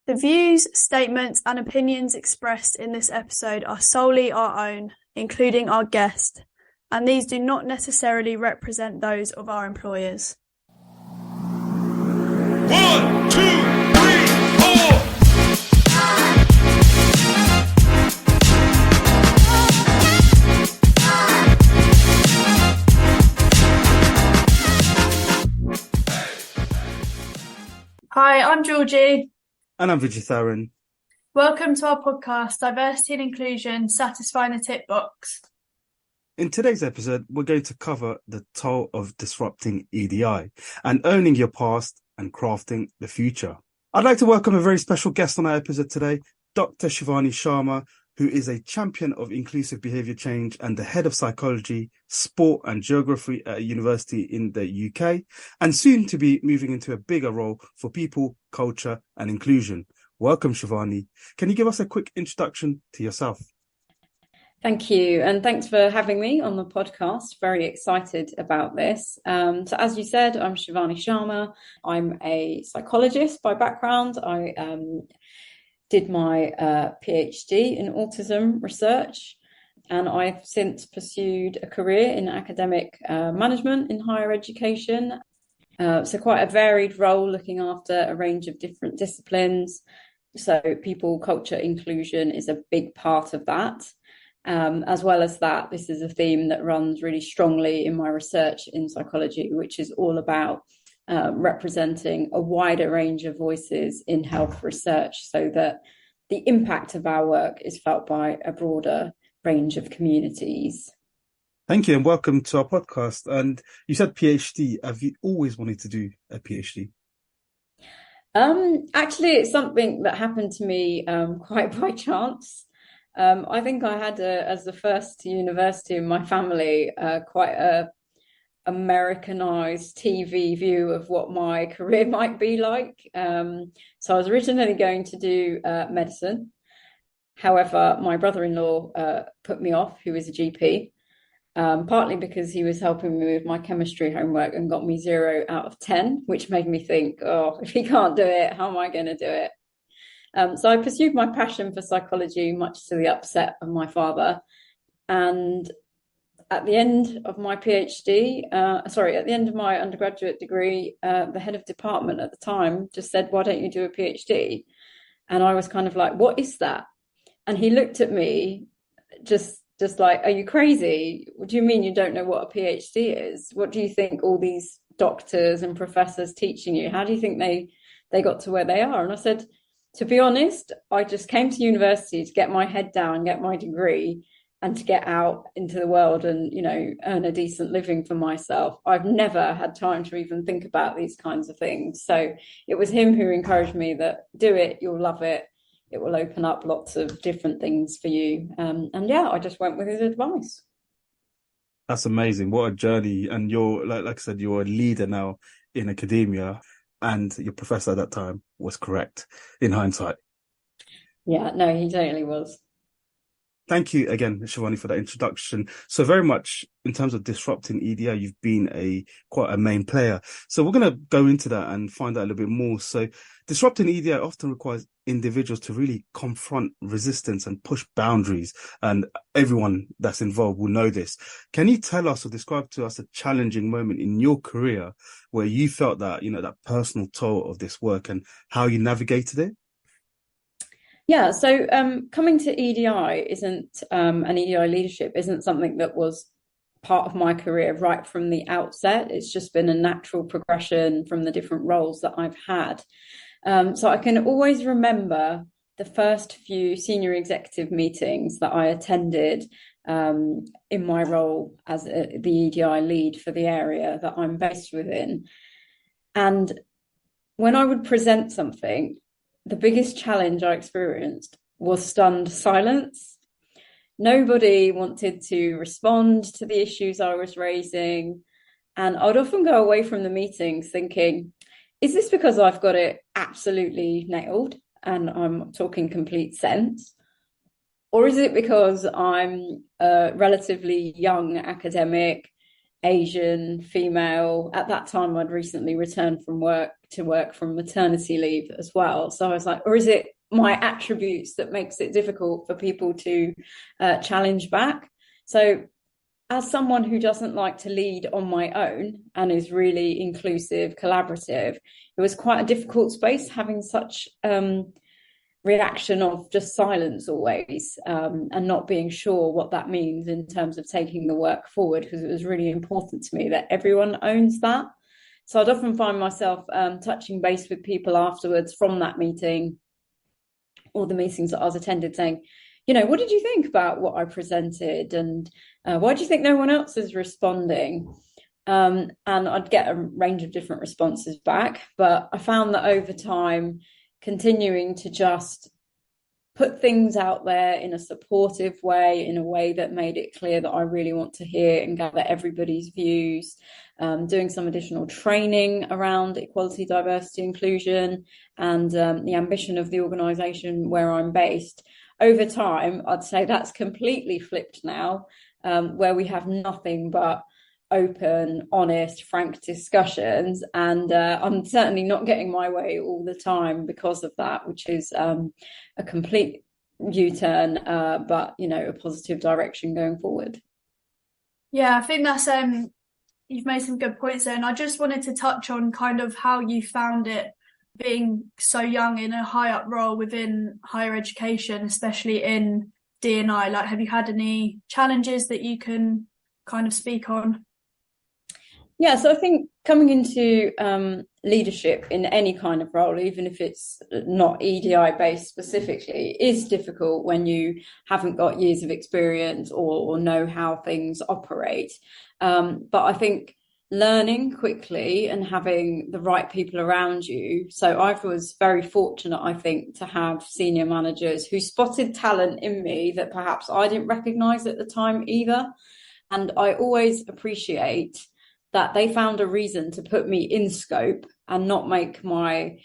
The views, statements, and opinions expressed in this episode are solely our own, including our guest, and these do not necessarily represent those of our employers. 1, 2, 3, 4. Hi, I'm Georgie. And I'm Vijitharan. Welcome to our podcast, Diversity and Inclusion, Satisfying the Tick Box. In today's episode, we're going to cover the toll of disrupting EDI and owning your past and crafting the future. I'd like to welcome a very special guest on our episode today, Dr. Shivani Sharma, who is a champion of inclusive behaviour change and the head of psychology, sport and geography at a university in the UK, and soon to be moving into a bigger role for people, culture and inclusion. Welcome, Shivani. Can you give us a quick introduction to yourself? Thank you. And thanks for having me on the podcast. Very excited about this. So as you said, I'm Shivani Sharma. I'm a psychologist by background. I did my PhD in autism research, and I've since pursued a career in academic management in higher education. So quite a varied role, looking after a range of different disciplines. So people, culture, inclusion is a big part of that. As well as that, this is a theme that runs really strongly in my research in psychology, which is all about representing a wider range of voices in health research so that the impact of our work is felt by a broader range of communities. Thank you and welcome to our podcast. And you said PhD. Have you always wanted to do a PhD? Actually, it's something that happened to me quite by chance. I think I had, as the first university in my family, quite a Americanized TV view of what my career might be like. So I was originally going to do medicine. However, my brother-in-law put me off, who is a GP, partly because he was helping me with my chemistry homework and got me 0 out of 10, which made me think, oh, if he can't do it, how am I going to do it? So I pursued my passion for psychology, much to the upset of my father. And at the end of my PhD, at the end of my undergraduate degree, the head of department at the time just said, why don't you do a PhD? And I was kind of like, what is that? And he looked at me just like, are you crazy? What do you mean you don't know what a PhD is? What do you think all these doctors and professors teaching you? How do you think they got to where they are? And I said, to be honest, I just came to university to get my head down, get my degree, and to get out into the world and, earn a decent living for myself. I've never had time to even think about these kinds of things. So it was him who encouraged me that do it, you'll love it. It will open up lots of different things for you. I just went with his advice. That's amazing. What a journey. And you're, like I said, you're a leader now in academia, and your professor at that time was correct in hindsight. Yeah, no, he totally was. Thank you again, Shivani, for that introduction. So very much in terms of disrupting EDI, you've been quite a main player. So we're going to go into that and find out a little bit more. So disrupting EDI often requires individuals to really confront resistance and push boundaries. And everyone that's involved will know this. Can you tell us or describe to us a challenging moment in your career where you felt that, that personal toll of this work and how you navigated it? Yeah, so coming to EDI isn't, and EDI leadership isn't something that was part of my career right from the outset. It's just been a natural progression from the different roles that I've had. So I can always remember the first few senior executive meetings that I attended in my role as the EDI lead for the area that I'm based within. And when I would present something, the biggest challenge I experienced was stunned silence. Nobody wanted to respond to the issues I was raising. And I'd often go away from the meetings thinking, is this because I've got it absolutely nailed and I'm talking complete sense? Or is it because I'm a relatively young academic Asian, female. At that time, I'd recently returned from work from maternity leave as well. So I was like, or is it my attributes that makes it difficult for people to challenge back? So as someone who doesn't like to lead on my own and is really inclusive, collaborative, it was quite a difficult space having such reaction of just silence always, and not being sure what that means in terms of taking the work forward, because it was really important to me that everyone owns that. So I'd often find myself touching base with people afterwards from that meeting or the meetings that I was attended, saying, what did you think about what I presented? And why do you think no one else is responding? And I'd get a range of different responses back. But I found that over time, continuing to just put things out there in a supportive way, in a way that made it clear that I really want to hear and gather everybody's views, doing some additional training around equality, diversity, inclusion, and the ambition of the organisation where I'm based. Over time, I'd say that's completely flipped now, where we have nothing but open, honest, frank discussions, and I'm certainly not getting my way all the time because of that, which is a complete U-turn, but a positive direction going forward. Yeah, I think that's you've made some good points there, and I just wanted to touch on kind of how you found it being so young in a high up role within higher education, especially in D&I. Like, have you had any challenges that you can kind of speak on? Yeah, so I think coming into leadership in any kind of role, even if it's not EDI based specifically, is difficult when you haven't got years of experience or know how things operate. But I think learning quickly and having the right people around you. So I was very fortunate, I think, to have senior managers who spotted talent in me that perhaps I didn't recognise at the time either. And I always appreciate that they found a reason to put me in scope and not make my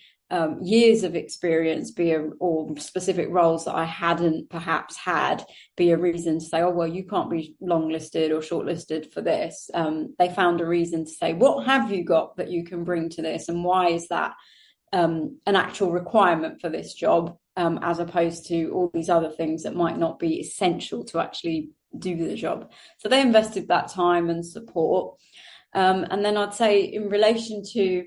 years of experience or specific roles that I hadn't perhaps had be a reason to say, oh, well, you can't be longlisted or shortlisted for this. They found a reason to say, what have you got that you can bring to this? And why is that an actual requirement for this job, as opposed to all these other things that might not be essential to actually do the job? So they invested that time and support. And then I'd say in relation to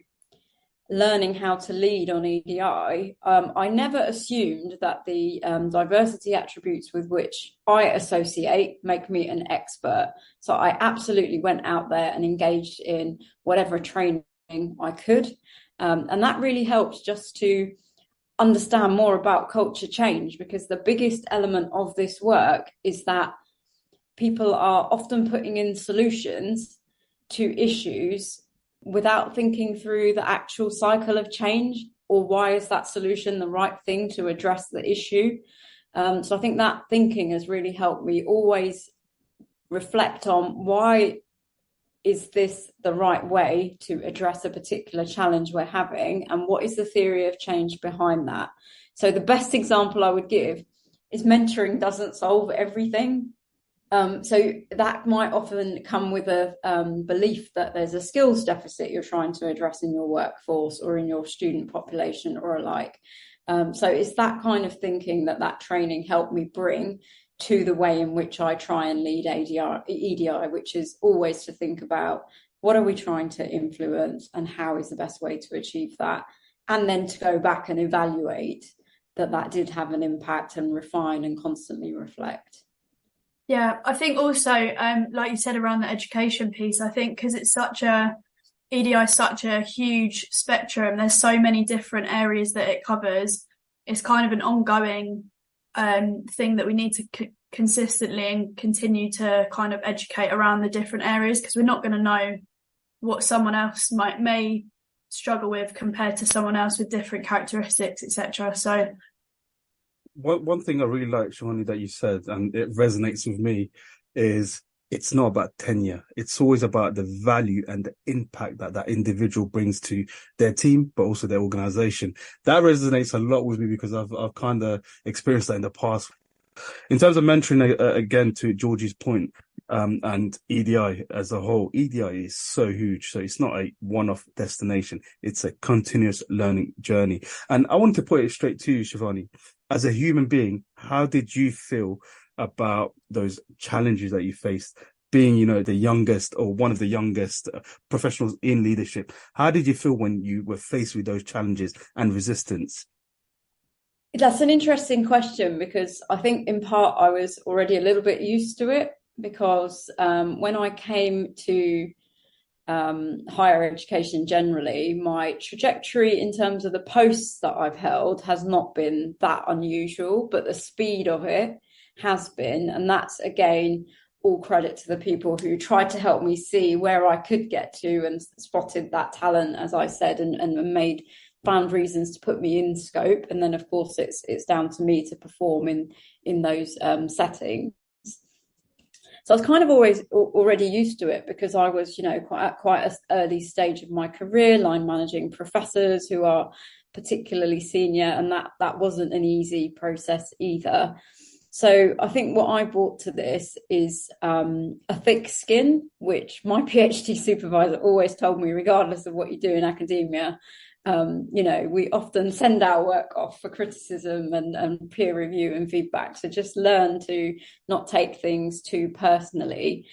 learning how to lead on EDI, I never assumed that the diversity attributes with which I associate make me an expert. So I absolutely went out there and engaged in whatever training I could. And that really helped just to understand more about culture change, because the biggest element of this work is that people are often putting in solutions to issues without thinking through the actual cycle of change, or why is that solution the right thing to address the issue. So I think that thinking has really helped me always reflect on, why is this the right way to address a particular challenge we're having, and what is the theory of change behind that. So the best example I would give is mentoring doesn't solve everything. So that might often come with a belief that there's a skills deficit you're trying to address in your workforce or in your student population or alike. So it's that kind of thinking that training helped me bring to the way in which I try and lead EDI, which is always to think about, what are we trying to influence and how is the best way to achieve that? And then to go back and evaluate that did have an impact, and refine and constantly reflect. Yeah, I think also, like you said, around the education piece, I think because it's EDI is such a huge spectrum, there's so many different areas that it covers. It's kind of an ongoing thing that we need to consistently and continue to kind of educate around the different areas, because we're not going to know what someone else may struggle with compared to someone else with different characteristics, etc. So one thing I really like, Shivani, that you said, and it resonates with me, is it's not about tenure. It's always about the value and the impact that individual brings to their team, but also their organization. That resonates a lot with me, because I've kind of experienced that in the past. In terms of mentoring, again, to Georgie's point, and EDI as a whole. EDI is so huge. So it's not a one-off destination. It's a continuous learning journey. And I want to put it straight to you, Shivani. As a human being, how did you feel about those challenges that you faced being, the youngest or one of the youngest professionals in leadership? How did you feel when you were faced with those challenges and resistance? That's an interesting question, because I think in part I was already a little bit used to it, because when I came to higher education generally, my trajectory in terms of the posts that I've held has not been that unusual, but the speed of it has been. And that's, again, all credit to the people who tried to help me see where I could get to and spotted that talent, as I said, and found reasons to put me in scope. And then, of course, it's down to me to perform in those settings. So I was kind of always already used to it, because I was, quite an early stage of my career, line managing professors who are particularly senior, and that wasn't an easy process either. So I think what I brought to this is a thick skin, which my PhD supervisor always told me, regardless of what you do in academia, we often send our work off for criticism and peer review and feedback. So just learn to not take things too personally.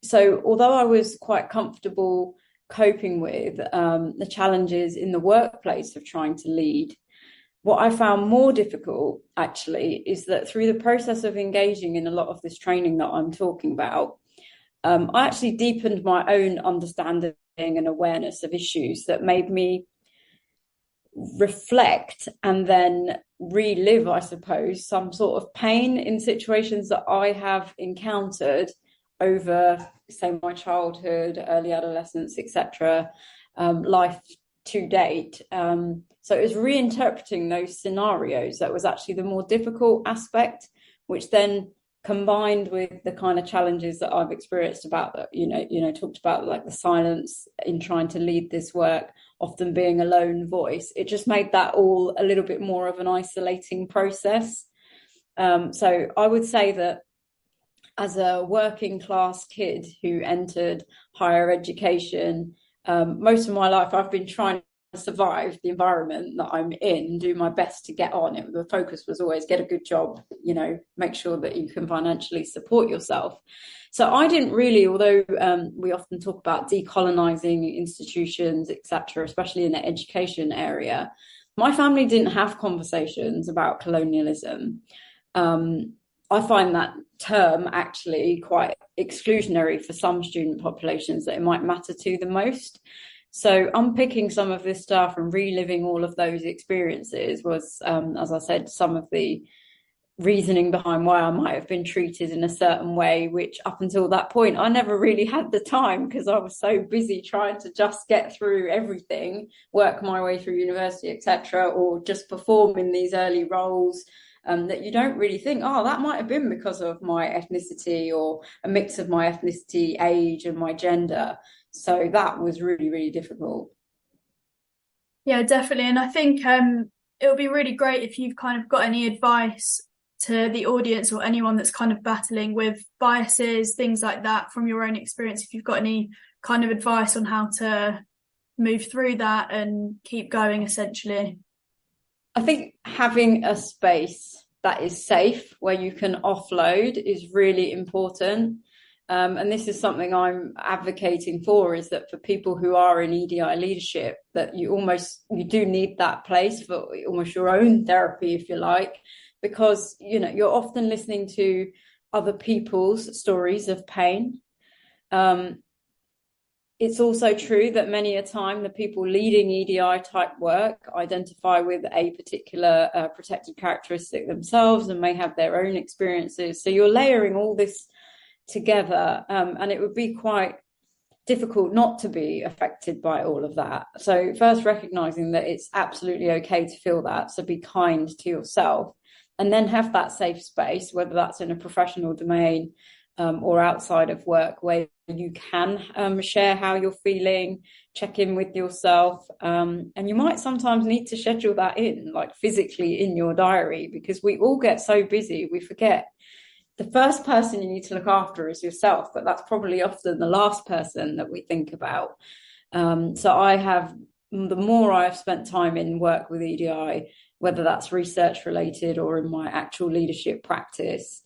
So although I was quite comfortable coping with the challenges in the workplace of trying to lead, what I found more difficult, actually, is that through the process of engaging in a lot of this training that I'm talking about, I actually deepened my own understanding and awareness of issues that made me reflect and then relive, I suppose, some sort of pain in situations that I have encountered over, say, my childhood, early adolescence, etc., life to date. So it was reinterpreting those scenarios that was actually the more difficult aspect, which then combined with the kind of challenges that I've experienced about, talked about, like the silence in trying to lead this work, often being a lone voice. It just made that all a little bit more of an isolating process. So I would say that as a working class kid who entered higher education, most of my life I've been trying to survive the environment that I'm in, do my best to get on. The focus was always get a good job, make sure that you can financially support yourself. So I didn't really, although we often talk about decolonizing institutions, etc., especially in the education area, my family didn't have conversations about colonialism. I find that term actually quite exclusionary for some student populations that it might matter to the most. So unpicking some of this stuff and reliving all of those experiences was, as I said, some of the reasoning behind why I might have been treated in a certain way, which up until that point, I never really had the time, because I was so busy trying to just get through everything, work my way through university, etc., or just perform in these early roles. That you don't really think, that might have been because of my ethnicity or a mix of my ethnicity, age, and my gender. So that was really, really difficult. Yeah, definitely. And I think it would be really great if you've kind of got any advice to the audience or anyone that's kind of battling with biases, things like that, from your own experience, if you've got any kind of advice on how to move through that and keep going, essentially. I think having a space that is safe where you can offload is really important. And this is something I'm advocating for, is that for people who are in EDI leadership, that you do need that place for almost your own therapy, if you like, because, you're often listening to other people's stories of pain. It's also true that many a time the people leading EDI type work identify with a particular protected characteristic themselves and may have their own experiences. So you're layering all this together, and it would be quite difficult not to be affected by all of that. So first, recognizing that it's absolutely okay to feel that. So be kind to yourself, and then have that safe space, whether that's in a professional domain or outside of work, where you can share how you're feeling, check in with yourself. And you might sometimes need to schedule that in, like physically in your diary, because we all get so busy, we forget the first person you need to look after is yourself, but that's probably often the last person that we think about. So the more I've spent time in work with EDI, whether that's research related or in my actual leadership practice,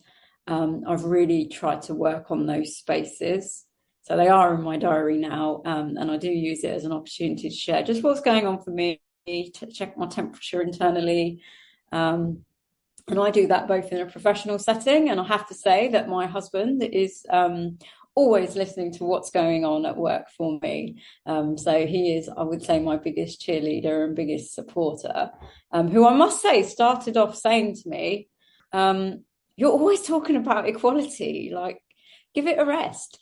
I've really tried to work on those spaces. So they are in my diary now, and I do use it as an opportunity to share just what's going on for me, to check my temperature internally. And I do that both in a professional setting, and I have to say that my husband is always listening to what's going on at work for me. So he is, I would say, my biggest cheerleader and biggest supporter, who I must say started off saying to me, you're always talking about equality, like, give it a rest.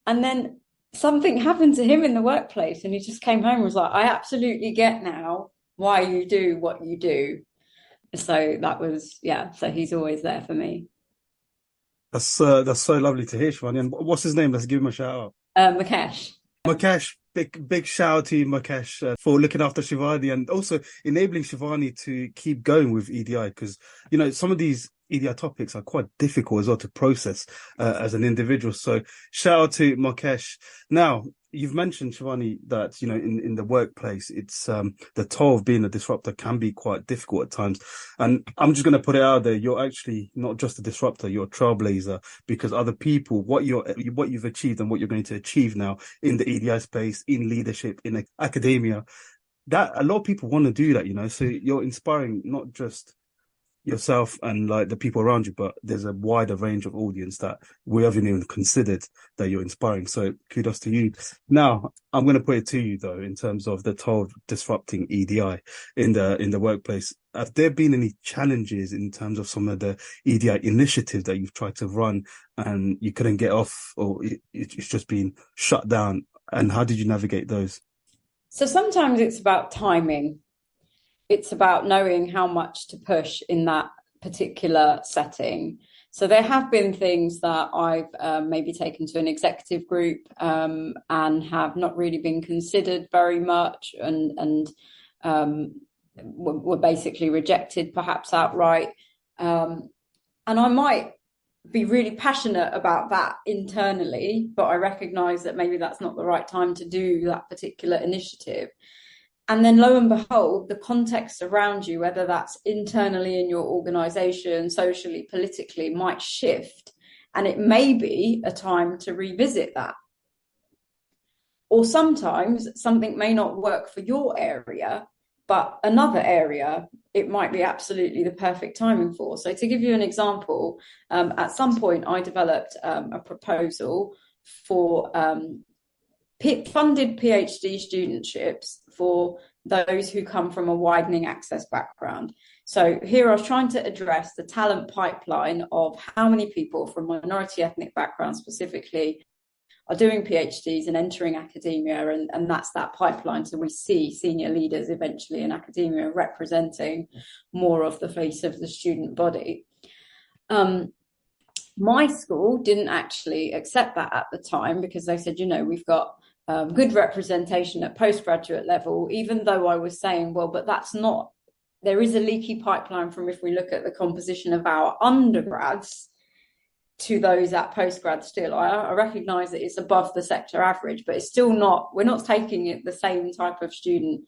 And then something happened to him in the workplace, and he just came home and was like, I absolutely get now why you do what you do. So that was, so he's always there for me. That's so lovely to hear, Shivani. And what's his name? Let's give him a shout out. Mukesh. Mukesh, big shout out to you, Mukesh, for looking after Shivani and also enabling Shivani to keep going with EDI, because, you know, some of these EDI topics are quite difficult as well to process as an individual. So shout out to Mukesh. Now, you've mentioned, Shivani, that, you know, in the workplace, it's the toll of being a disruptor can be quite difficult at times. And I'm just going to put it out there. You're actually not just a disruptor, you're a trailblazer, because other people, what you've achieved and what you're going to achieve now in the EDI space, in leadership, in academia, that a lot of people want to do that, you know. So you're inspiring not just yourself and like the people around you, but there's a wider range of audience that we haven't even considered that you're inspiring. So kudos to you. Now, I'm going to put it to you though, in terms of the toll of disrupting EDI in the workplace. Have there been any challenges in terms of some of the EDI initiatives that you've tried to run and you couldn't get off, or it's just been shut down? And how did you navigate those? So sometimes it's about timing. It's about knowing how much to push in that particular setting. So there have been things that I've maybe taken to an executive group and have not really been considered very much, and were basically rejected, perhaps outright. And I might be really passionate about that internally, but I recognise that maybe that's not the right time to do that particular initiative. And then lo and behold, the context around you, whether that's internally in your organisation, socially, politically, might shift. And it may be a time to revisit that. Or sometimes something may not work for your area, but another area, it might be absolutely the perfect timing for. So to give you an example, at some point I developed a proposal for funded PhD studentships for those who come from a widening access background. So here I was trying to address the talent pipeline of how many people from minority ethnic backgrounds specifically are doing PhDs and entering academia, and that's that pipeline. So we see senior leaders eventually in academia representing more of the face of the student body. My school didn't actually accept that at the time, because they said, you know, we've got good representation at postgraduate level, even though I was saying, well, but that's not, there is a leaky pipeline from, if we look at the composition of our undergrads to those at postgrad still. I recognise that it's above the sector average, but it's still not, we're not taking it the same type of student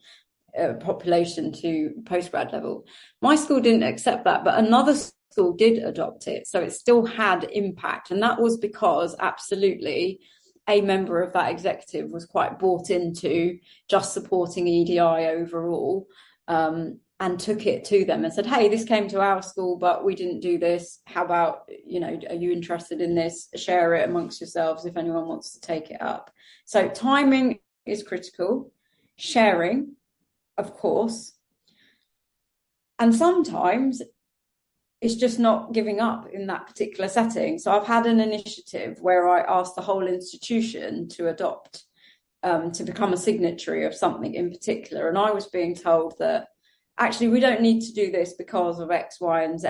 population to postgrad level. My school didn't accept that, but another school did adopt it. So it still had impact. And that was because absolutely a member of that executive was quite bought into just supporting EDI overall, and took it to them and said, hey, this came to our school, but we didn't do this. How about, you know, are you interested in this? Share it amongst yourselves if anyone wants to take it up. So timing is critical. Sharing, of course. And sometimes it's just not giving up in that particular setting. So I've had an initiative where I asked the whole institution to adopt, to become a signatory of something in particular. And I was being told that actually we don't need to do this because of X, Y, and Z.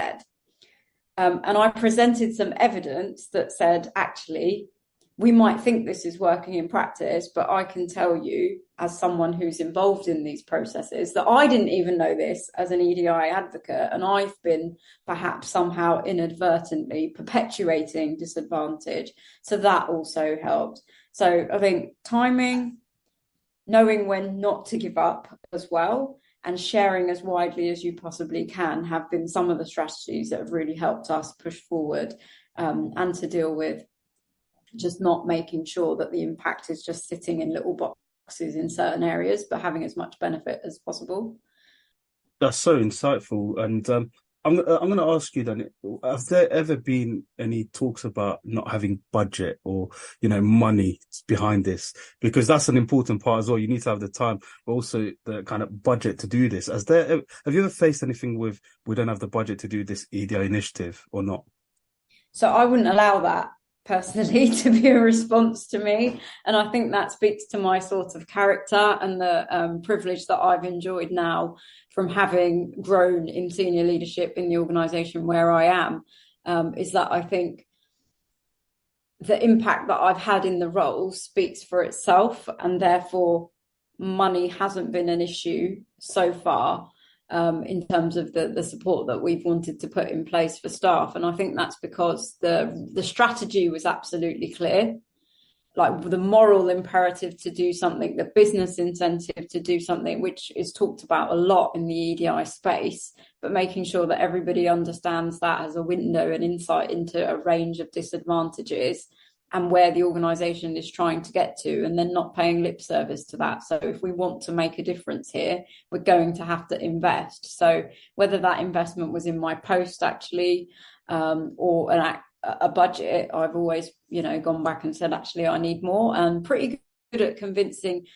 And I presented some evidence that said, actually, we might think this is working in practice, but I can tell you, as someone who's involved in these processes, that I didn't even know this as an EDI advocate, and I've been perhaps somehow inadvertently perpetuating disadvantage. So that also helped. So I think timing, knowing when not to give up as well, and sharing as widely as you possibly can have been some of the strategies that have really helped us push forward, and to deal with just not making sure that the impact is just sitting in little boxes in certain areas, but having as much benefit as possible. That's so insightful. And I'm going to ask you then, have there ever been any talks about not having budget or, money behind this? Because that's an important part as well. You need to have the time, but also the kind of budget to do this. Have you ever faced anything with, we don't have the budget to do this EDI initiative or not? So I wouldn't allow that personally to be a response to me. And I think that speaks to my sort of character and the privilege that I've enjoyed now from having grown in senior leadership in the organisation where I am, is that I think the impact that I've had in the role speaks for itself, and therefore money hasn't been an issue so far. In terms of the support that we've wanted to put in place for staff. And I think that's because the strategy was absolutely clear, like the moral imperative to do something, the business incentive to do something, which is talked about a lot in the EDI space, but making sure that everybody understands that as a window and insight into a range of disadvantages and where the organisation is trying to get to, and then not paying lip service to that. So if we want to make a difference here, we're going to have to invest. So whether that investment was in my post actually, or a budget, I've always, gone back and said, actually, I need more, and pretty good at convincing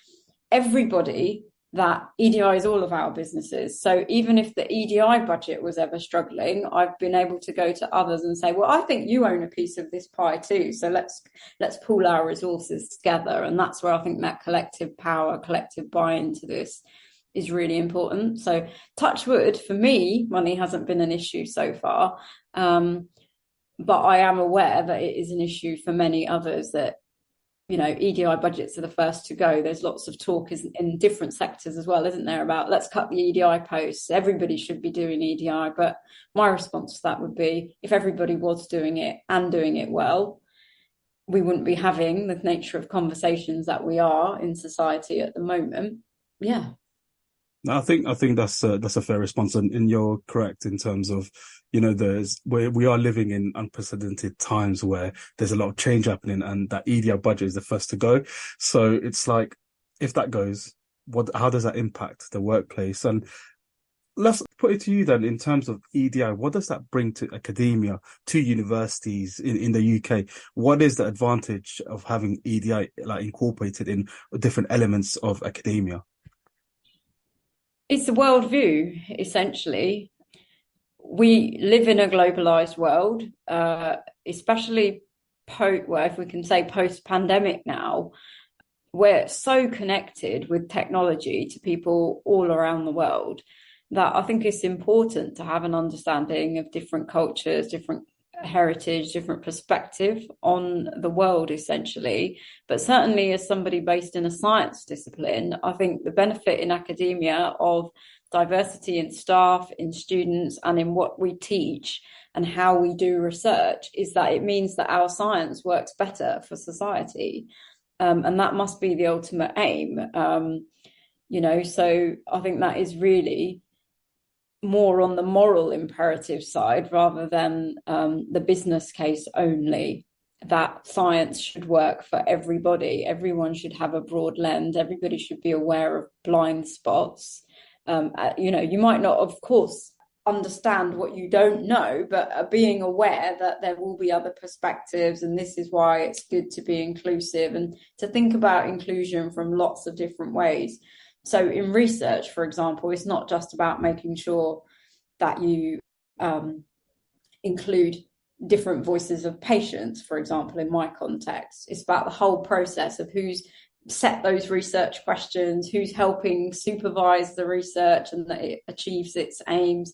everybody that EDI is all of our businesses. So even if the EDI budget was ever struggling, I've been able to go to others and say, well, I think you own a piece of this pie too. So let's pool our resources together. And that's where I think that collective power, collective buy-in to this is really important. So touch wood, for me, money hasn't been an issue so far. But I am aware that it is an issue for many others, that EDI budgets are the first to go. There's lots of talk in different sectors as well, isn't there, about let's cut the EDI posts. Everybody should be doing EDI. But my response to that would be, if everybody was doing it and doing it well, we wouldn't be having the nature of conversations that we are in society at the moment. Yeah. I think that's a fair response, and you're correct in terms of, we are living in unprecedented times where there's a lot of change happening, and that EDI budget is the first to go. So it's like, if that goes, how does that impact the workplace? And let's put it to you then, in terms of EDI, what does that bring to academia, to universities in the UK? What is the advantage of having EDI incorporated in different elements of academia? It's a worldview, essentially. We live in a globalized world, especially if we can say post-pandemic now. We're so connected with technology to people all around the world that I think it's important to have an understanding of different cultures, different heritage, different perspective on the world, essentially. But certainly as somebody based in a science discipline, I think the benefit in academia of diversity in staff, in students, and in what we teach and how we do research is that it means that our science works better for society. And that must be the ultimate aim. So I think that is really more on the moral imperative side rather than the business case only, that science should work for everybody. Everyone should have a broad lens. Everybody should be aware of blind spots. You might not, of course, understand what you don't know, but being aware that there will be other perspectives, and this is why it's good to be inclusive and to think about inclusion from lots of different ways. So in research, for example, it's not just about making sure that you include different voices of patients, for example, in my context. It's about the whole process of who's set those research questions, who's helping supervise the research and that it achieves its aims,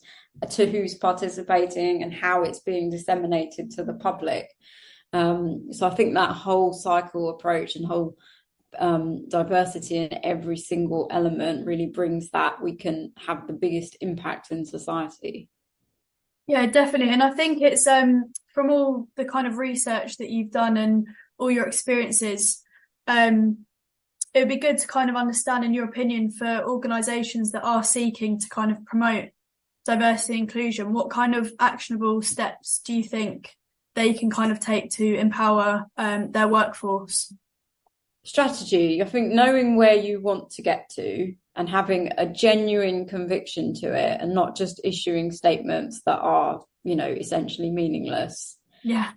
to who's participating and how it's being disseminated to the public. So I think that whole cycle approach and whole diversity in every single element really brings that we can have the biggest impact in society. Yeah, definitely. And I think it's from all the kind of research that you've done and all your experiences, it would be good to kind of understand, in your opinion, for organisations that are seeking to kind of promote diversity and inclusion, what kind of actionable steps do you think they can kind of take to empower their workforce? Strategy. I think knowing where you want to get to and having a genuine conviction to it, and not just issuing statements that are, essentially meaningless. Yeah.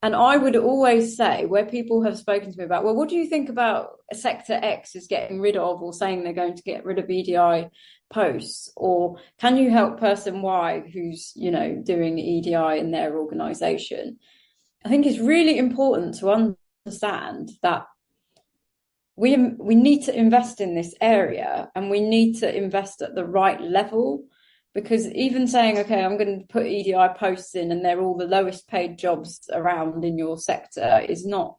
And I would always say, where people have spoken to me about, well, what do you think about sector X is getting rid of, or saying they're going to get rid of EDI posts, or can you help person Y who's, doing EDI in their organisation? I think it's really important to understand that we need to invest in this area, and we need to invest at the right level, because even saying, okay, I'm going to put EDI posts in and they're all the lowest paid jobs around in your sector is not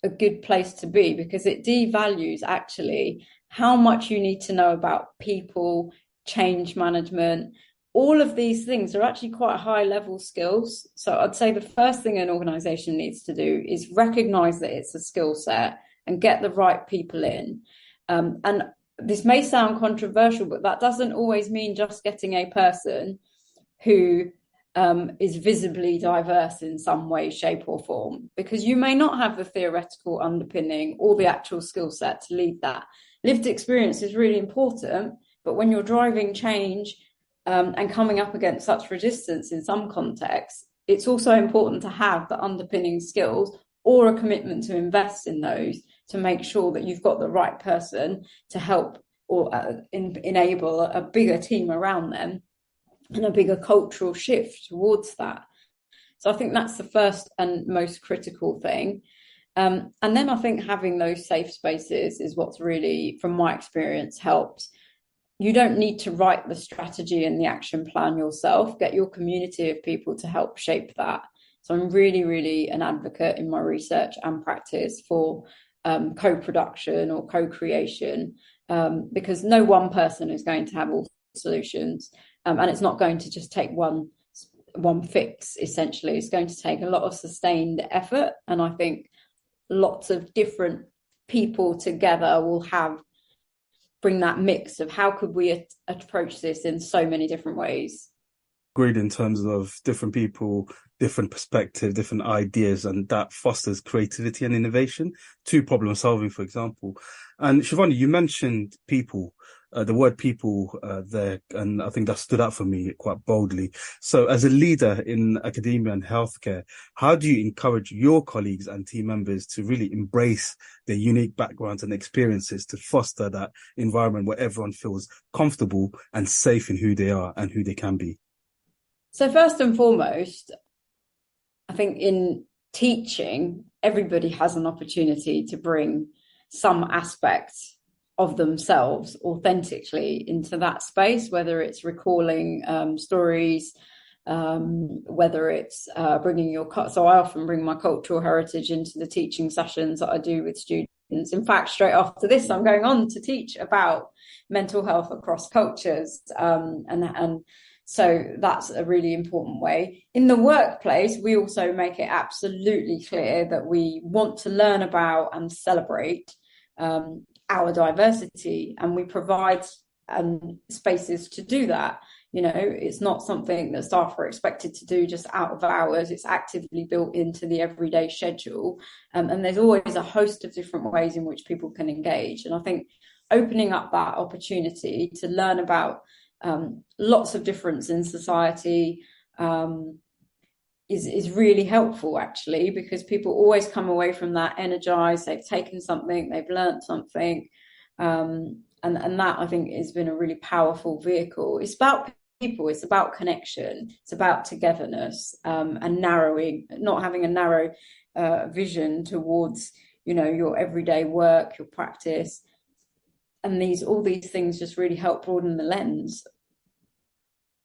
a good place to be, because it devalues actually how much you need to know about people, change management. All of these things are actually quite high level skills. So I'd say the first thing an organization needs to do is recognize that it's a skill set and get the right people in. And this may sound controversial, but that doesn't always mean just getting a person who is visibly diverse in some way, shape or form, because you may not have the theoretical underpinning or the actual skill set to lead that. Lived experience is really important, but when you're driving change and coming up against such resistance in some contexts, it's also important to have the underpinning skills or a commitment to invest in those, to make sure that you've got the right person to help or enable a bigger team around them and a bigger cultural shift towards that. So I think that's the first and most critical thing. And then I think having those safe spaces is what's really, from my experience, helped. You don't need to write the strategy and the action plan yourself. Get your community of people to help shape that. So I'm really, really an advocate in my research and practice for co-production or co-creation, because no one person is going to have all solutions, and it's not going to just take one fix. Essentially, it's going to take a lot of sustained effort, and I think lots of different people together will bring that mix of how could we approach this in so many different ways. Agreed, in terms of different people, different perspectives, different ideas, and that fosters creativity and innovation to problem solving, for example. And Shivani, you mentioned people, the word people there, and I think that stood out for me quite boldly. So as a leader in academia and healthcare, how do you encourage your colleagues and team members to really embrace their unique backgrounds and experiences to foster that environment where everyone feels comfortable and safe in who they are and who they can be? So first and foremost, I think in teaching, everybody has an opportunity to bring some aspect of themselves authentically into that space, whether it's recalling stories, whether it's bringing so I often bring my cultural heritage into the teaching sessions that I do with students. In fact, straight after this, I'm going on to teach about mental health across cultures, and so that's a really important way. In the workplace, we also make it absolutely clear that we want to learn about and celebrate our diversity, and we provide spaces to do that. It's not something that staff are expected to do just out of hours. It's actively built into the everyday schedule. And there's always a host of different ways in which people can engage. And I think opening up that opportunity to learn about lots of difference in society is really helpful, actually, because people always come away from that energized. They've taken something, they've learned something, and that, I think, has been a really powerful vehicle. It's about people, it's about connection, it's about togetherness, and not having a narrow vision towards your everyday work, your practice. And all these things just really help broaden the lens.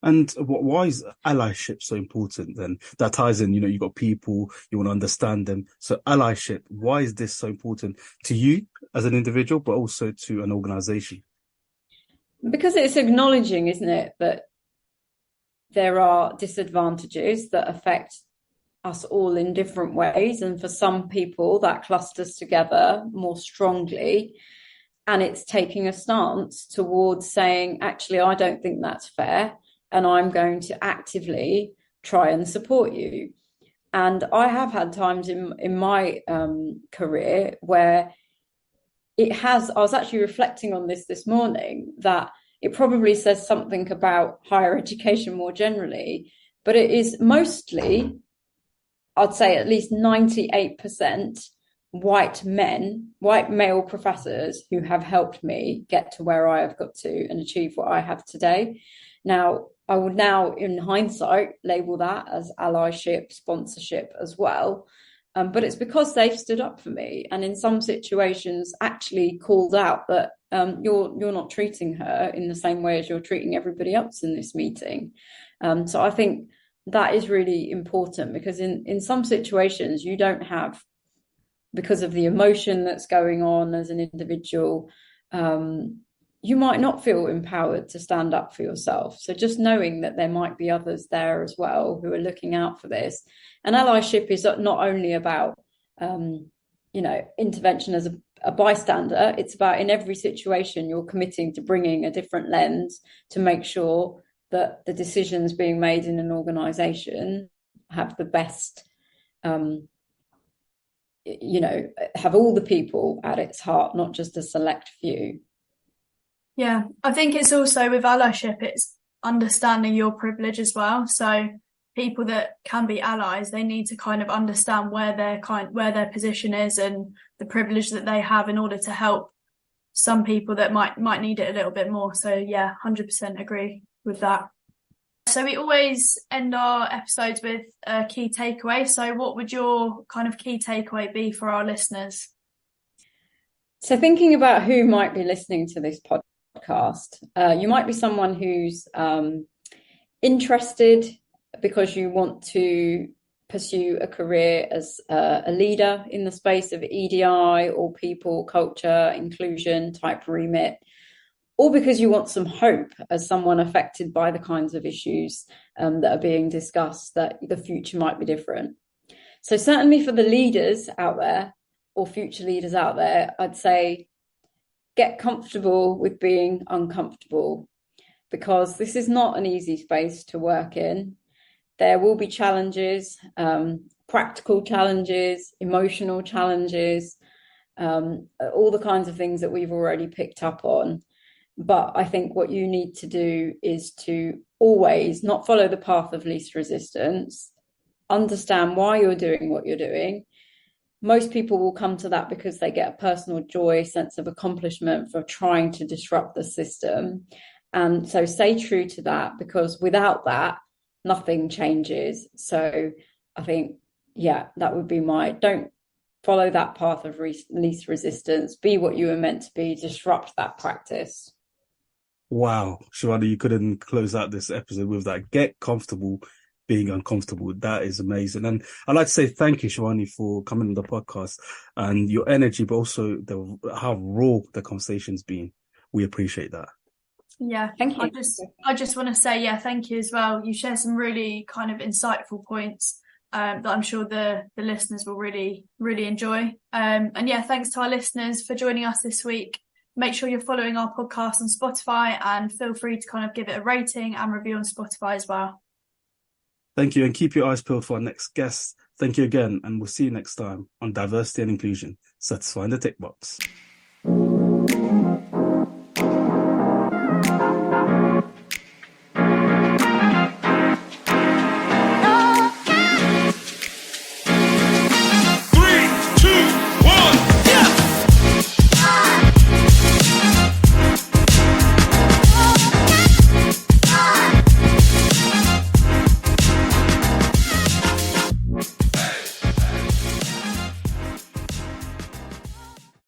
And why is allyship so important then? That ties in, you've got people, you want to understand them. So allyship, why is this so important to you as an individual, but also to an organization? Because it's acknowledging, isn't it, that there are disadvantages that affect us all in different ways. And for some people, that clusters together more strongly. And it's taking a stance towards saying, actually, I don't think that's fair. And I'm going to actively try and support you. And I have had times in my career where I was actually reflecting on this morning, that it probably says something about higher education more generally, but it is mostly, I'd say at least 98% white male professors who have helped me get to where I have got to and achieve what I have today. Now, I would now, in hindsight, label that as allyship, sponsorship as well. But it's because they've stood up for me, and in some situations actually called out that you're not treating her in the same way as you're treating everybody else in this meeting. So I think that is really important, because in some situations you don't have, because of the emotion that's going on as an individual, you might not feel empowered to stand up for yourself. So just knowing that there might be others there as well who are looking out for this. And allyship is not only about, intervention as a bystander. It's about, in every situation, you're committing to bringing a different lens to make sure that the decisions being made in an organisation have the best, have all the people at its heart, not just a select few. Yeah, I think it's also with allyship, it's understanding your privilege as well. So people that can be allies, they need to kind of understand where their position is and the privilege that they have in order to help some people that might need it a little bit more. So yeah, 100% agree with that. So we always end our episodes with a key takeaway. So what would your kind of key takeaway be for our listeners? So thinking about who might be listening to this podcast, you might be someone who's interested because you want to pursue a career as a leader in the space of EDI or people, culture, inclusion type remit, or because you want some hope as someone affected by the kinds of issues that are being discussed, that the future might be different. So certainly for the leaders out there or future leaders out there, I'd say get comfortable with being uncomfortable, because this is not an easy space to work in. There will be challenges, practical challenges, emotional challenges, all the kinds of things that we've already picked up on. But I think what you need to do is to always not follow the path of least resistance, understand why you're doing what you're doing. Most people will come to that because they get a personal joy, sense of accomplishment for trying to disrupt the system. And so stay true to that, because without that, nothing changes. So I think, that would be don't follow that path of least resistance. Be what you were meant to be, disrupt that practice. Wow, Shivani, you couldn't close out this episode with that. Get comfortable being uncomfortable. That is amazing. And I'd like to say thank you, Shivani, for coming on the podcast and your energy, but also how raw the conversation's been. We appreciate that. Yeah, thank you. I just want to say, thank you as well. You share some really kind of insightful points that I'm sure the listeners will really, really enjoy. And thanks to our listeners for joining us this week. Make sure you're following our podcast on Spotify, and feel free to kind of give it a rating and review on Spotify as well. Thank you, and keep your eyes peeled for our next guest. Thank you again, and we'll see you next time on Diversity and Inclusion, Satisfying the Tick Box.